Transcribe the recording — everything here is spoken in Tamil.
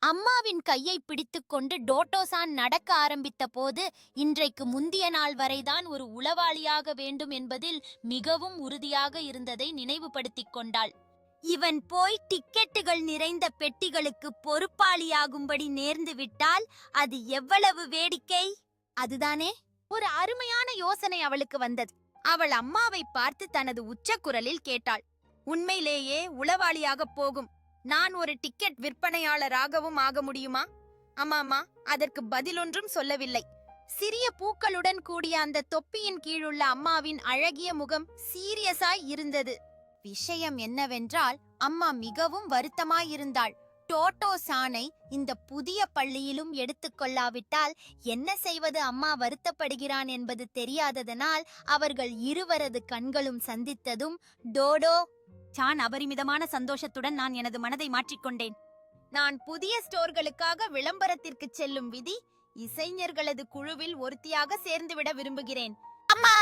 அம்மாவின் கையை பிடித்துக்கொண்டு டோட்டோசான் நடக்க ஆரம்பித்த போது, இன்றைக்கு முந்திய நாள் வரைதான் ஒரு உளவாளியாக வேண்டும் என்பதில் மிகவும் உறுதியாக இருந்ததை நினைவுபடுத்திக் கொண்டாள். இவன் போய் டிக்கெட்டுகள் நிறைந்த பெட்டிகளுக்கு பொறுப்பாளியாகும்படி நேர்ந்து விட்டால் அது எவ்வளவு வேடிக்கை! அதுதானே? ஒரு அருமையான யோசனை அவளுக்கு வந்தது. அவள் அம்மாவை பார்த்து தனது உச்சக்குரலில் கேட்டாள், உண்மையிலேயே உளவாளியாகப் போகும் நான் ஒரு டிக்கெட் விற்பனையாளராகவும் ஆக முடியுமா? அம்மாமா அதற்கு பதிலொன்றும் சொல்லவில்லை. சிறிய பூக்களுடன் கூடிய அந்த தொப்பியின் கீழுள்ள அம்மாவின் அழகிய முகம் சீரியஸாய் இருந்தது. விஷயம் என்னவென்றால், அம்மா மிகவும் வருத்தமாயிருந்தாள். டோட்டோசானை இந்த புதிய பள்ளியிலும் எடுத்துக்கொள்ளாவிட்டால் என்ன செய்வது? அம்மா வருத்தப்படுகிறான் என்பது தெரியாததனால் அவர்கள் இருவரது கண்களும் சந்தித்ததும், டோடோ சான் அபரிமிதமான சந்தோஷத்துடன் நான் எனது மனதை மாற்றிக்கொண்டேன். நான் புதிய ஸ்டோர்களுக்காக விளம்பரத்திற்கு செல்லும் விதி இசைஞர்களது குழுவில் ஒருத்தியாக சேர்ந்துவிட விரும்புகிறேன். அம்மா!